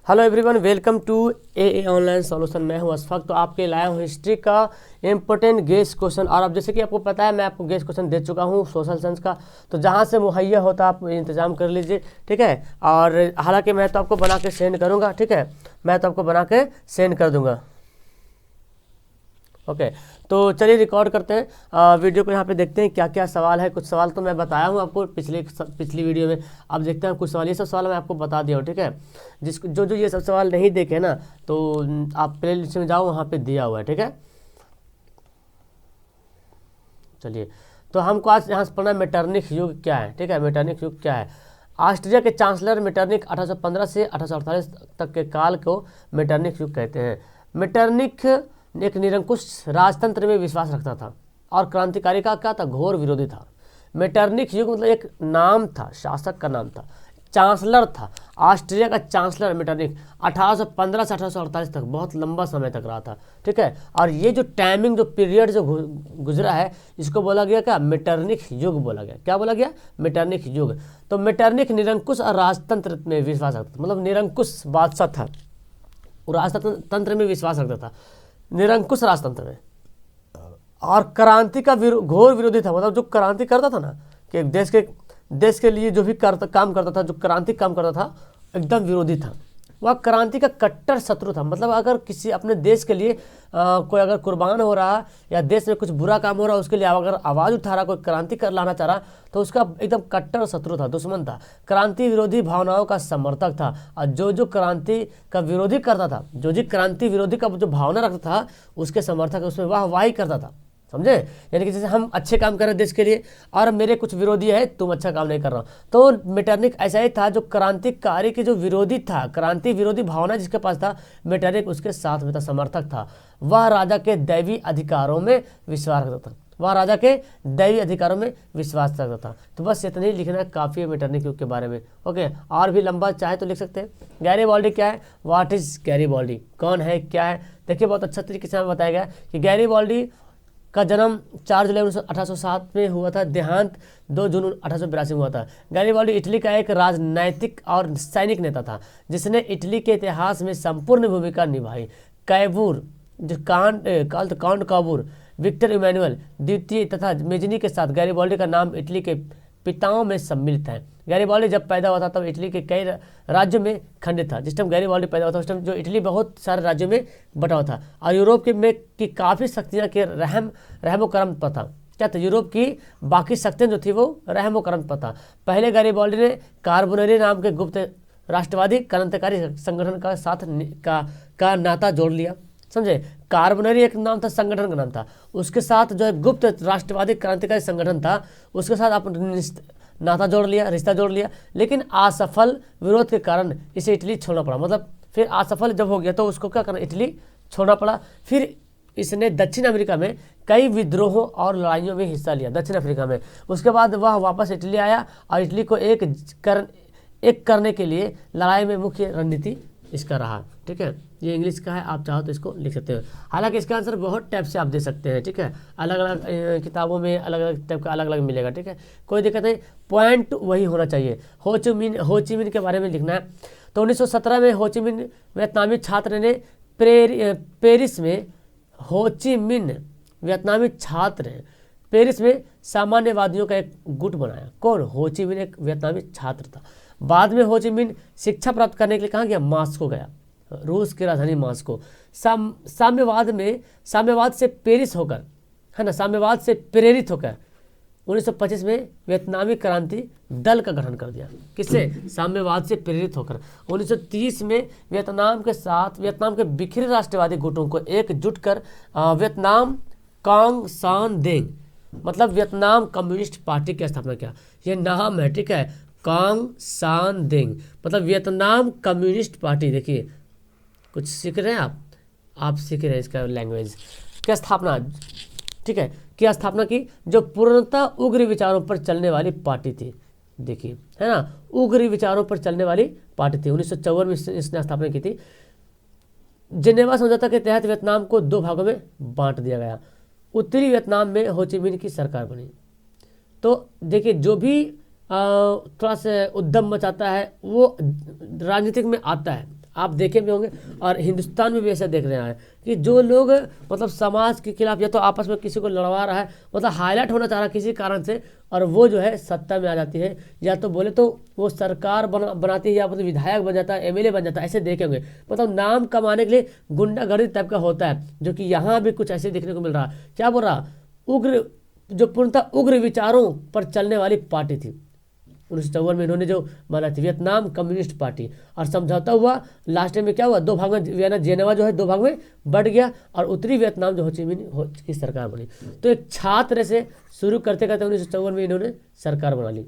Hello everyone, welcome to a online solution. मैं हूं अशफाक। तो आपके लाया हूं हिस्ट्री का इम्पोर्टेंट गेस क्वेश्चन। और अब जैसे कि आपको पता है, मैं आपको गेस क्वेश्चन दे चुका हूं सोशल साइंस का, तो जहां से मुहैया होता आप इंतजाम कर लीजिए, ठीक है। और हालांकि मैं तो आपको बना के सेंड करूंगा, ठीक है, मैं तो आपको बना के सेंड कर दूंगा। ओके, तो चलिए रिकॉर्ड करते हैं वीडियो को। यहाँ पे देखते हैं क्या क्या सवाल है। कुछ सवाल तो मैं बताया हूँ आपको पिछली वीडियो में। अब देखते हैं कुछ सवाल। ये सब सवाल मैं आपको बता दिया हूँ, ठीक है। जिसको जो जो ये सब सवाल नहीं देखे ना, तो आप प्ले लिस्ट में जाओ, वहाँ पे दिया हुआ है, ठीक है। चलिए, तो हमको आज यहाँ से पढ़ना मेटरनिख युग क्या है, ठीक है। मेटरनिख युग क्या है? ऑस्ट्रिया के चांसलर मेटरनिख 1815 से 1848 तक के काल को मेटरनिख युग कहते हैं। मेटरनिख एक निरंकुश राजतंत्र में विश्वास रखता था और क्रांतिकारी का क्या था? घोर विरोधी था। मेटरनिख युग मतलब एक नाम था, शासक का नाम था, चांसलर था। ऑस्ट्रिया का चांसलर मेटरनिख 1815 से 1848 तक, बहुत लंबा समय तक रहा था, ठीक है। और ये जो टाइमिंग, जो पीरियड जो गुजरा है, इसको बोला गया क्या? मेटरनिख युग बोला गया। क्या बोला गया? मेटरनिख युग। तो मेटरनिख निरंकुश और राजतंत्र में विश्वास रखता था, मतलब निरंकुश बादशाह था, राजतंत्र में विश्वास रखता था, निरंकुश राजतंत्र में। और क्रांति का घोर विरोधी था, मतलब जो क्रांति करता था ना, कि देश के लिए जो भी काम करता था, जो क्रांति काम करता था, एकदम विरोधी था। वह क्रांति का कट्टर शत्रु था। मतलब अगर किसी अपने देश के लिए कोई अगर कुर्बान हो रहा, या देश में कुछ बुरा काम हो रहा, उसके लिए अगर आवाज़ उठा रहा, कोई क्रांति कर लाना चाह रहा, तो उसका एकदम कट्टर शत्रु था, दुश्मन था। क्रांति विरोधी भावनाओं का समर्थक था। और जो क्रांति का विरोधी करता था, जो क्रांति विरोधी का जो भावना रखता था, उसके समर्थक उसमें वाहवाही करता था, समझे। यानी कि जैसे हम अच्छे काम कर रहे हैं देश के लिए, और मेरे कुछ विरोधी है, तुम अच्छा काम नहीं कर रहा हो। तो मेटरनिख ऐसा ही था, जो क्रांतिकारी के जो विरोधी था, क्रांति विरोधी भावना जिसके पास था, मेटरनिख उसके साथ में था, समर्थक था। वह राजा के दैवी अधिकारों में विश्वास रखता था, वह राजा के दैवी अधिकारों में विश्वास रखता था। तो बस इतना ही लिखना काफ़ी है मेटरनिख युग के बारे में। ओके, और भी लंबा चाहे तो लिख सकते हैं। गैरीबाल्डी क्या है? What is Garibaldi? कौन है, क्या है? देखिए, बहुत अच्छा तरीके से बताया गया कि गैरीबाल्डी का जन्म 4 जुलाई 1807 में हुआ था, देहांत 2 जून 1882 में हुआ था। गैरीबाल्डी इटली का एक राजनैतिक और सैनिक नेता था, जिसने इटली के इतिहास में संपूर्ण भूमिका निभाई। कैबूर, जो काउंट काबूर, विक्टर इमैनुअल द्वितीय तथा मेजनी के साथ गैरीबाल्डी का नाम इटली के पिताओं में सम्मिलित है। गैरीबाल्डी जब पैदा हुआ था तब इटली के कई राज्यों में खंडित था। जिस टाइम गैरीबाल्डी पैदा हुआ था, उस टाइम जो इटली बहुत सारे राज्यों में बटा हुआ था, और यूरोप के में की काफ़ी शक्तियाँ के रहमो करम पर था। क्या था? यूरोप की बाकी शक्तियाँ जो थी वो रहमो करम पर था। पहले गैरीबाल्डी ने कार्बोनेरी नाम के गुप्त राष्ट्रवादी क्रांतिकारी संगठन का साथ का नाता जोड़ लिया, समझे। कार्बोनेरी एक नाम था, संगठन का नाम था, उसके साथ जो है गुप्त राष्ट्रवादी क्रांतिकारी संगठन था, उसके साथ आप नाता जोड़ लिया, रिश्ता जोड़ लिया। लेकिन असफल विरोध के कारण इसे इटली छोड़ना पड़ा। मतलब फिर असफल जब हो गया तो उसको क्या करना? इटली छोड़ना पड़ा। फिर इसने दक्षिण अमेरिका में कई विद्रोहों और लड़ाइयों में हिस्सा लिया, दक्षिण अफ्रीका में। उसके बाद वह वापस इटली आया और इटली को एक करने के लिए लड़ाई में मुख्य रणनीति इसका रहा, ठीक है। ये इंग्लिश का है, आप चाहो तो इसको लिख सकते हो। हालांकि इसका आंसर बहुत टाइप से आप दे सकते हैं, ठीक है। अलग अलग किताबों में अलग अलग टाइप का अलग अलग मिलेगा, ठीक है, कोई दिक्कत नहीं, पॉइंट वही होना चाहिए। होचिमिन के बारे में लिखना है। तो 1917 में होचिमिन वियतनामी छात्र ने पेरिस में होचिमिन वियतनामी छात्र ने पेरिस में साम्यवादियों का एक गुट बनाया। कौन? होचिमिन एक वियतनामी छात्र था। बाद में होचिमिन शिक्षा प्राप्त करने के लिए कहाँ गया? मास्को गया, रूस की राजधानी मास्को। साम्यवाद से पेरिस होकर, है ना, साम्यवाद से प्रेरित होकर 1925 में वियतनामी क्रांति दल का गठन कर दिया। किससे? साम्यवाद से प्रेरित होकर। 1930 में वियतनाम के बिखरे राष्ट्रवादी गुटों को एकजुट कर वियतनाम कांग सान देंग, मतलब वियतनाम कम्युनिस्ट पार्टी की स्थापना किया। ये नाम है, ठीक है, कांग सान देंग, मतलब वियतनाम कम्युनिस्ट पार्टी। देखिए, कुछ सीख रहे हैं आप सीख रहे हैं इसका लैंग्वेज। क्या स्थापना, ठीक है, क्या स्थापना की? जो पूर्णतः उग्र विचारों पर चलने वाली पार्टी थी। देखिए, है ना, उग्र विचारों पर चलने वाली पार्टी थी। 1954 में इसने स्थापना की थी। जेनेवा समझौता के तहत वियतनाम को 2 भागों में बांट दिया गया। उत्तरी वियतनाम में होचिमिन की सरकार बनी। तो देखिए, जो भी थोड़ा सा उद्यम मचाता है वो राजनीतिक में आता है, आप देखे भी होंगे और हिंदुस्तान में भी ऐसा देख रहे हैं कि जो लोग मतलब समाज के खिलाफ या तो आपस में किसी को लड़वा रहा है, मतलब हाईलाइट होना चाह रहा है किसी कारण से, और वो जो है सत्ता में आ जाती है, या तो बोले तो वो सरकार बनाती है, या मतलब विधायक बन जाता है, एमएलए बन जाता है, ऐसे देखे होंगे। मतलब नाम कमाने के लिए गुंडागर्दी टाइप का होता है, जो कि यहाँ भी कुछ ऐसे देखने को मिल रहा है। क्या बोल रहा, उग्र, जो पूर्णतः उग्र विचारों पर चलने वाली पार्टी थी। 1954 में इन्होंने जो बना थी वियतनाम कम्युनिस्ट पार्टी, और समझौता हुआ लास्ट में क्या हुआ, 2 भाग में वियना जेनेवा जो है 2 भाग में बढ़ गया, और उत्तरी वियतनाम जो हो ची मिन्ह की सरकार बनी। तो एक छात्र से शुरू करते करते 1954 में इन्होंने सरकार बना ली।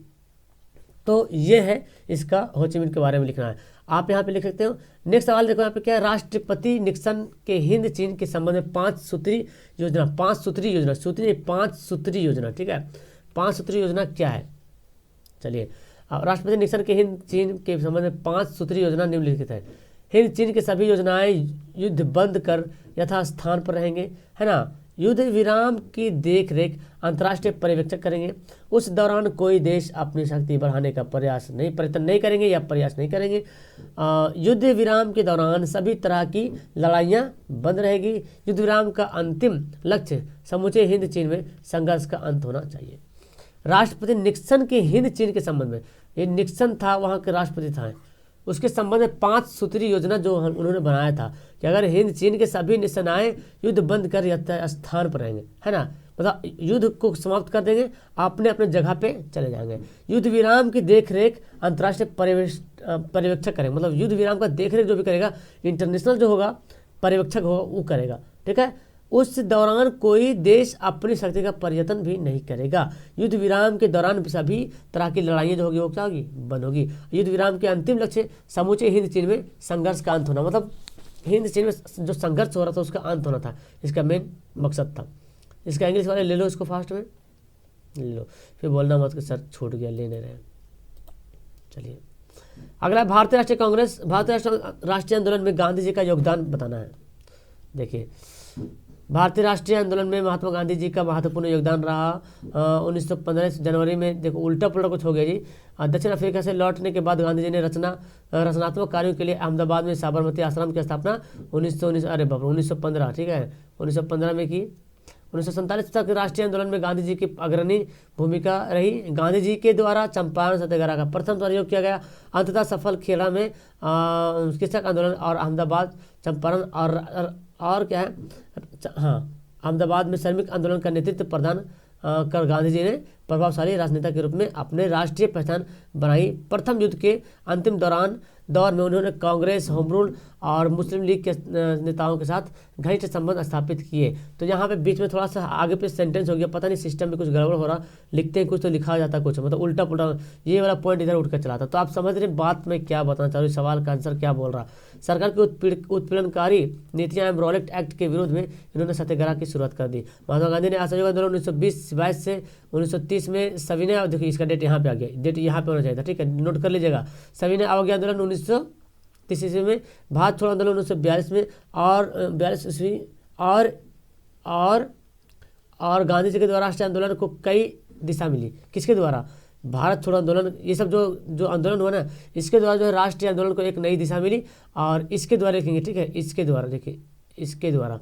तो ये है इसका हो ची मिन्ह के बारे में लिखना है, आप यहाँ पे लिख सकते हो। नेक्स्ट सवाल देखो यहाँ पे क्या है, राष्ट्रपति निक्सन के हिंद चीन के संबंध में 5 सूत्री योजना, 5 सूत्री योजना, सूत्री 5 सूत्री योजना, ठीक है, 5 सूत्री योजना क्या है, चलिए। राष्ट्रपति निक्सन के हिंद चीन के संबंध में 5 सूत्री योजना निम्नलिखित है। हिंद चीन की सभी योजनाएं युद्ध बंद कर यथास्थान पर रहेंगे, है ना। युद्ध विराम की देखरेख अंतर्राष्ट्रीय पर्यवेक्षक करेंगे। उस दौरान कोई देश अपनी शक्ति बढ़ाने का प्रयत्न नहीं करेंगे या प्रयास नहीं करेंगे। युद्ध विराम के दौरान सभी तरह की लड़ाइयाँ बंद रहेगी। युद्ध विराम का अंतिम लक्ष्य समूचे हिंद चीन में संघर्ष का अंत होना चाहिए। राष्ट्रपति निक्सन के हिंद चीन के संबंध में, ये निक्सन था वहाँ के राष्ट्रपति था, उसके संबंध में 5 सूत्री योजना जो उन्होंने बनाया था कि अगर हिंद चीन के सभी सेनाएं युद्ध बंद कर यथास्थान पर रहेंगे, है ना, मतलब युद्ध को समाप्त कर देंगे, अपने अपने जगह पे चले जाएंगे। युद्ध विराम की देखरेख अंतर्राष्ट्रीय पर्यवेक्षक करेंगे, मतलब युद्ध विराम का देखरेख जो भी करेगा इंटरनेशनल जो होगा पर्यवेक्षक होगा वो करेगा, ठीक है। उस दौरान कोई देश अपनी शक्ति का पर्यटन भी नहीं करेगा। युद्ध विराम के दौरान सभी तरह की लड़ाइयाँ जो होगी वो क्या होगी, बंद होगी। युद्ध विराम के अंतिम लक्ष्य समूचे हिंद चीन में संघर्ष का अंत होना, मतलब हिंद चीन में जो संघर्ष हो रहा था उसका अंत होना था, इसका मेन मकसद था। इसका इंग्लिश वाले ले लो, इसको फास्ट में ले लो, फिर बोलना मत कि सर छूट गया, ले नहीं रहे। चलिए अगला, भारतीय राष्ट्रीय कांग्रेस, भारतीय राष्ट्रीय आंदोलन में गांधी जी का योगदान बताना है। देखिए भारतीय राष्ट्रीय आंदोलन में महात्मा गांधी जी का महत्वपूर्ण योगदान रहा। 1915 जनवरी में देखो उल्टा पुल्टा कुछ हो गया जी। दक्षिण अफ्रीका से लौटने के बाद गांधी जी ने रचनात्मक कार्यों के लिए अहमदाबाद में साबरमती आश्रम की स्थापना 1915, ठीक है, 1915 में की। 1947 तक राष्ट्रीय आंदोलन में गांधी जी की अग्रणी भूमिका रही। गांधी जी के द्वारा चंपारण सत्याग्रह का प्रथम प्रयोग किया गया, अंततः सफल खेड़ा में कृषक आंदोलन और अहमदाबाद चंपारण और क्या है, हाँ, अहमदाबाद में श्रमिक आंदोलन का नेतृत्व प्रदान कर गांधी जी ने प्रभावशाली राजनेता के रूप में अपने राष्ट्रीय पहचान बनाई। प्रथम युद्ध के अंतिम दौर में उन्होंने कांग्रेस, होम रूल और मुस्लिम लीग के नेताओं के साथ घनिष्ठ संबंध स्थापित किए। तो यहाँ पे बीच में थोड़ा सा आगे पे सेंटेंस हो गया, पता नहीं सिस्टम में कुछ गड़बड़ हो रहा, लिखते हैं कुछ तो लिखा जाता कुछ, मतलब उल्टा पुल्टा, ये वाला पॉइंट इधर उठ कर चला था। तो आप समझ रहे बात में क्या बताना चाह रही, सवाल का आंसर क्या बोल रहा। सरकार की उत्पीड़नकारी नीतियां एवं रॉलेट एक्ट के विरोध में इन्होंने सत्याग्रह की शुरुआत कर दी। महात्मा गांधी ने असहयोग आंदोलन 1920-22 से 1930 में सविनय, देखिए इसका डेट यहाँ पे आ गया, डेट यहाँ पे होना चाहिए था, ठीक है, नोट कर लीजिएगा। सविनय अवज्ञा आंदोलन 1930 ईस्वी में, भारत छोड़ो आंदोलन 1942 में, और 42 ईस्वी और गांधी जी के द्वारा राष्ट्रीय आंदोलन को कई दिशा मिली। किसके द्वारा, भारत छोड़ो आंदोलन, ये सब जो आंदोलन हुआ ना, इसके द्वारा जो है राष्ट्रीय आंदोलन को एक नई दिशा मिली। और इसके द्वारा लिखेंगे, ठीक है, इसके द्वारा देखिए, इसके द्वारा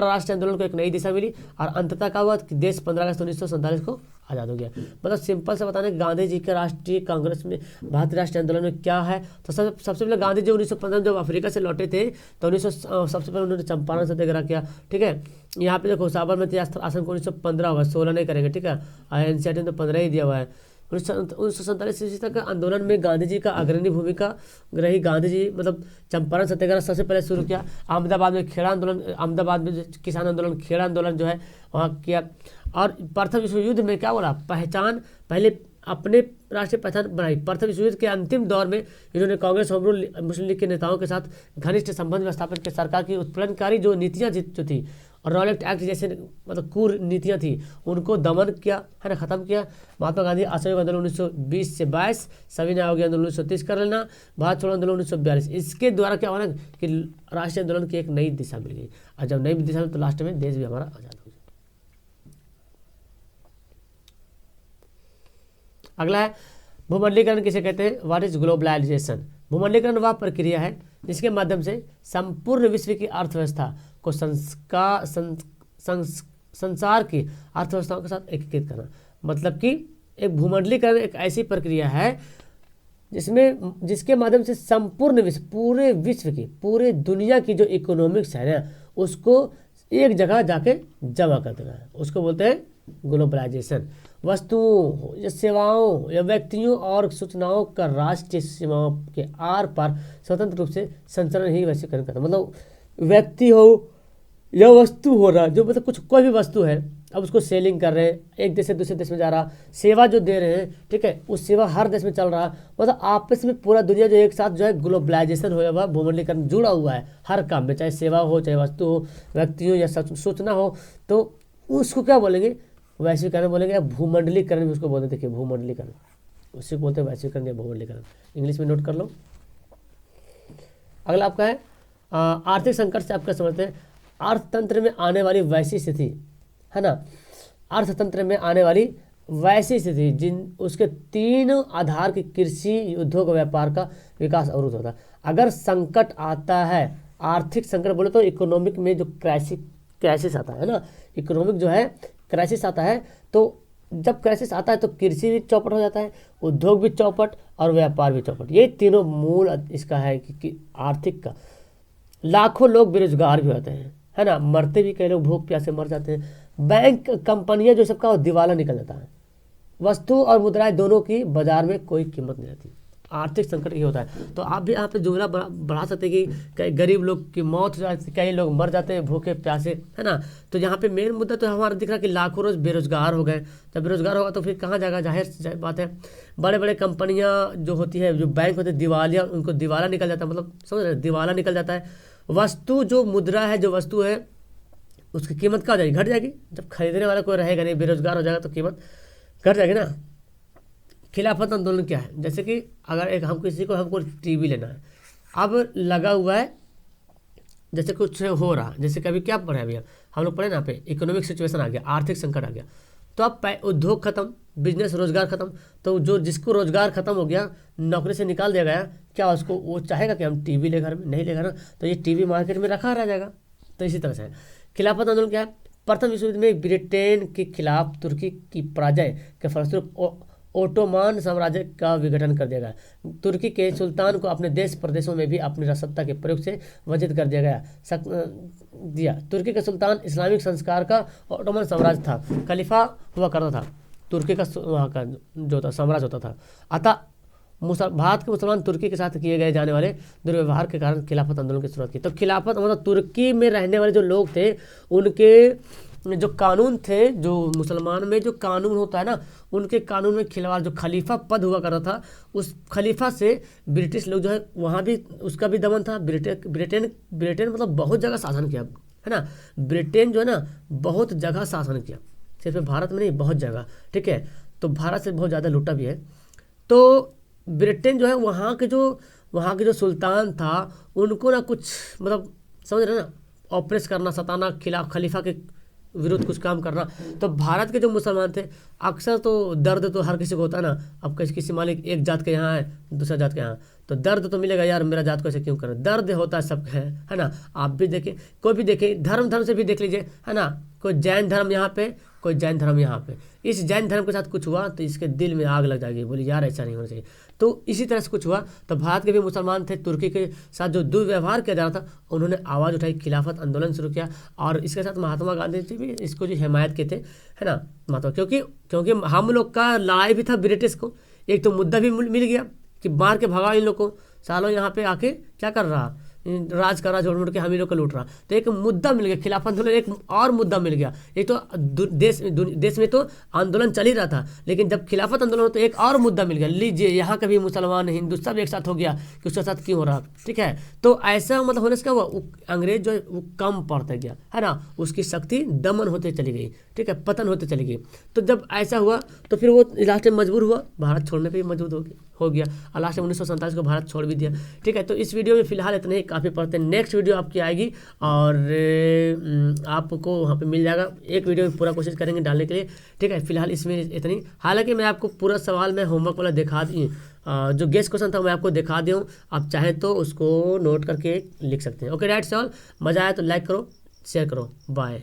राष्ट्रीय आंदोलन को एक नई दिशा मिली। और अंततः क्या हुआ कि देश 15 अगस्त 1947 को आज़ाद हो गया। मतलब सिंपल से बताने गांधी जी के राष्ट्रीय कांग्रेस में, भारतीय राष्ट्रीय आंदोलन में क्या है। तो सबसे पहले गांधी जी 1915 जब अफ्रीका से लौटे थे तो सबसे पहले उन्होंने चंपारण सत्याग्रह किया, ठीक है। यहाँ पे देखो साबरमती आश्रम को 1915 होगा, 16 नहीं करेंगे, ठीक है, एनसीईआरटी में तो 15 ही दिया हुआ है। 1947 ईस्वी तक आंदोलन में गांधी जी का अग्रणी भूमिका रही। गांधी जी मतलब चंपारण सत्याग्रह सबसे पहले शुरू किया। अहमदाबाद में खेड़ा आंदोलन, अहमदाबाद में किसान आंदोलन, खेड़ा आंदोलन जो है वहाँ किया। और प्रथम विश्व युद्ध में क्या बोला, पहले अपने राष्ट्रीय पहचान बनाई। प्रथम विश्व युद्ध के अंतिम दौर में इन्होंने कांग्रेस, होम रूल, मुस्लिम लीग के नेताओं के साथ घनिष्ठ संबंध स्थापित किए। सरकार की उत्पीड़नकारी जो नीतियाँ जो थी और रॉलेट एक्ट जैसे मतलब कूर नीतियाँ थी उनको दमन किया, है ना, खत्म किया। महात्मा गांधी असहयोग आंदोलन 1920 से 22, सविनय अवज्ञा आंदोलन 1930 कर लेना, भारत छोड़ो आंदोलन 1942, इसके द्वारा क्या हुआ ना कि राष्ट्रीय आंदोलन की एक नई दिशा मिल गई। और जब नई दिशा मिली तो लास्ट में देश भी हमारा आज़ाद हो गया। अगला है भूमंडलीकरण किसे कहते हैं, व्हाट इज ग्लोबलाइजेशन। भूमंडलीकरण वह प्रक्रिया है जिसके माध्यम से संपूर्ण विश्व की अर्थव्यवस्था को संसार की अर्थव्यवस्थाओं के साथ एकीकृत करना। मतलब कि एक भूमंडलीकरण एक ऐसी प्रक्रिया है जिसके माध्यम से संपूर्ण विश्व, पूरे विश्व की, पूरे दुनिया की जो इकोनॉमिक्स है ना, उसको एक जगह जाके जमा कर देना है। उसको बोलते हैं ग्लोबलाइजेशन। वस्तुओं या सेवाओं या व्यक्तियों और सूचनाओं का राष्ट्रीय सीमाओं के आर पार स्वतंत्र रूप से संचरण ही वैश्वीकरण करता है। मतलब व्यक्ति हो या वस्तु हो रहा, जो मतलब कुछ कोई भी वस्तु है, अब उसको सेलिंग कर रहे हैं, एक देश से दूसरे देश में जा रहा, सेवा जो दे रहे हैं, ठीक है, उस सेवा हर देश में चल रहा, मतलब आपस में पूरा दुनिया जो एक साथ जो है ग्लोबलाइजेशन हो हुआ, भूमंडलीकरण जुड़ा हुआ है हर काम में, चाहे सेवा हो, चाहे वस्तु हो, व्यक्ति हो या सूचना हो, तो उसको क्या बोलेंगे? वैश्वीकरण बोलेंगे या भूमंडलीकरण भी उसको बोलते हैं। देखिए भूमंडलीकरण, उसी को बोलते हैं वैश्वीकरण या भूमंडलीकरण। इंग्लिश में नोट कर लो। अगला आपका है आर्थिक संकट से आपका समझते हैं अर्थतंत्र में आने वाली वैसी स्थिति, है ना, अर्थतंत्र में आने वाली वैसी स्थिति जिन उसके 3 आधार की कृषि, उद्योग, व्यापार का विकास अवरुद्ध होता है। अगर संकट आता है, आर्थिक संकट बोले तो इकोनॉमिक में जो क्राइसिस आता है ना, इकोनॉमिक जो है क्राइसिस आता है, तो जब क्राइसिस आता है तो कृषि भी चौपट हो जाता है, उद्योग भी चौपट और व्यापार भी चौपट। ये तीनों मूल इसका है कि आर्थिक का। लाखों लोग बेरोजगार भी होते हैं, है ना, मरते भी कई लोग भूख प्यासे मर जाते हैं। बैंक, कंपनियां जो सबका दिवाला निकल जाता है। वस्तु और मुद्राएं दोनों की बाजार में कोई कीमत नहीं रहती। आर्थिक संकट ये होता है। तो आप भी यहाँ पे जुमला बढ़ा सकते हैं कि कई गरीब लोग की मौत हो जाती है, कई लोग मर जाते हैं भूखे प्यासे, है ना। तो यहाँ पे मेन मुद्दा तो हमारा दिख रहा है कि लाखों रोज बेरोजगार हो गए। जब बेरोजगार होगा तो फिर कहाँ जाएगा? जाहिर बात है बड़े बड़े कंपनियाँ जो होती है, जो बैंक होते हैं, दिवालिया, उनको दिवाला निकल जाता है, मतलब समझ रहे हैं, दिवाला निकल जाता है। वस्तु जो मुद्रा है, जो वस्तु है, उसकी कीमत क्या हो जाएगी? घट जाएगी। जब खरीदने वाला कोई रहेगा नहीं, बेरोजगार हो जाएगा तो कीमत घट जाएगी ना। खिलाफत आंदोलन क्या है? जैसे कि अगर एक हमको टीवी लेना है, अब लगा हुआ है, जैसे कुछ हो रहा, जैसे कभी क्या पढ़े अभी हम लोग पढ़े ना, पे इकोनॉमिक सिचुएशन आ गया, आर्थिक संकट आ गया, तो अब उद्योग खत्म, बिजनेस, रोजगार खत्म, तो जो जिसको रोजगार खत्म हो गया, नौकरी से निकाल दिया गया, क्या उसको वो चाहेगा कि हम टीवी ले घर में? नहीं लेगा ना, तो ये टीवी मार्केट में रखा रह जाएगा। तो इसी तरह से खिलाफत आंदोलन क्या है? प्रथम विश्व युद्ध में ब्रिटेन के खिलाफ तुर्की की पराजय के फलस्वरूप ओटोमान साम्राज्य का विघटन कर दिया गया। तुर्की के सुल्तान को अपने देश प्रदेशों में भी अपनी राजसत्ता के प्रयोग से वंचित कर दिया गया। तुर्की का सुल्तान इस्लामिक संस्कार का ओटोमन साम्राज्य था, खलीफा हुआ करता था, तुर्की का वहाँ का जो था साम्राज्य होता था। अतः भारत के मुसलमान तुर्की के साथ किए गए जाने वाले दुर्व्यवहार के कारण खिलाफत आंदोलन की शुरुआत की। तो खिलाफत मतलब तुर्की में रहने वाले जो लोग थे, उनके जो कानून थे, जो मुसलमान में जो कानून होता है ना, उनके कानून में खिलवाड़, जो खलीफा पद हुआ करता था, उस खलीफा से ब्रिटिश लोग जो है वहाँ भी उसका भी दमन था। ब्रिटेन मतलब बहुत जगह शासन किया, है ना। ब्रिटेन जो है ना बहुत जगह शासन किया, सिर्फ भारत में नहीं, बहुत जगह, ठीक है। तो भारत से बहुत ज़्यादा लूटा भी है। तो ब्रिटेन जो है वहाँ के जो सुल्तान था, उनको ना कुछ मतलब समझ रहे ना, ऑपरेस करना, सताना, खिलाफ खलीफा के विरुद्ध कुछ काम करना। तो भारत के जो मुसलमान थे, अक्सर तो दर्द तो हर किसी को होता है ना। अब किसी मालिक एक जात के यहाँ है, दूसरा जात के यहाँ, तो दर्द तो मिलेगा, यार मेरा जात को ऐसे क्यों कर रहा है, दर्द होता है सबके, है ना। आप भी देखें, कोई भी देखे, धर्म से भी देख लीजिए, है ना। कोई जैन धर्म यहाँ पे, कोई जैन धर्म यहाँ पे, इस जैन धर्म के साथ कुछ हुआ तो इसके दिल में आग लग जाएगी, बोली यार ऐसा नहीं होना चाहिए। तो इसी तरह से कुछ हुआ। तो भारत के भी मुसलमान थे, तुर्की के साथ जो दुर्व्यवहार किया जा रहा था, उन्होंने आवाज़ उठाई, खिलाफत आंदोलन शुरू किया। और इसके साथ महात्मा गांधी जी भी इसको जो हिमायत के थे, है ना, महात्मा, क्योंकि हम लोग का लड़ाई भी था ब्रिटिश को। एक तो मुद्दा भी मिल गया कि मार के भगा इन लोग को, सालों यहाँ पे आके क्या कर रहा, राज कर रहा, जोड़ मोड़ के हम ही लोग को लूट रहा। तो एक मुद्दा मिल गया, खिलाफत आंदोलन एक और मुद्दा मिल गया। एक तो देश में तो आंदोलन चल ही रहा था, लेकिन जब खिलाफत आंदोलन हो तो एक और मुद्दा मिल गया, लीजिए यहाँ का भी मुसलमान हिंदू सब एक साथ हो गया कि उसके साथ क्यों हो रहा, ठीक है। तो ऐसा मतलब होने से क्या हुआ, अंग्रेज जो है वो कम पड़ता गया, है ना, उसकी शक्ति दमन होते चली गई, ठीक है, पतन होते चली गई। तो जब ऐसा हुआ तो फिर वो लास्ट में मजबूर हुआ, भारत छोड़ने पर भी मजबूर हो गया, और लास्ट में 1947 को भारत छोड़ भी दिया, ठीक है। तो इस वीडियो में फिलहाल इतने ही काफ़ी पढ़ते हैं। नेक्स्ट वीडियो आपकी आएगी और आपको वहाँ पे मिल जाएगा। एक वीडियो में पूरा कोशिश करेंगे डालने के लिए, ठीक है। फिलहाल इसमें इतनी, हालांकि मैं आपको पूरा सवाल मैं होमवर्क वाला दिखा दी, जो गेस्ट क्वेश्चन था मैं आपको दिखा दूँ, आप चाहें तो उसको नोट करके लिख सकते हैं। Okay that's all. मज़ा आया तो लाइक करो, शेयर करो, बाय।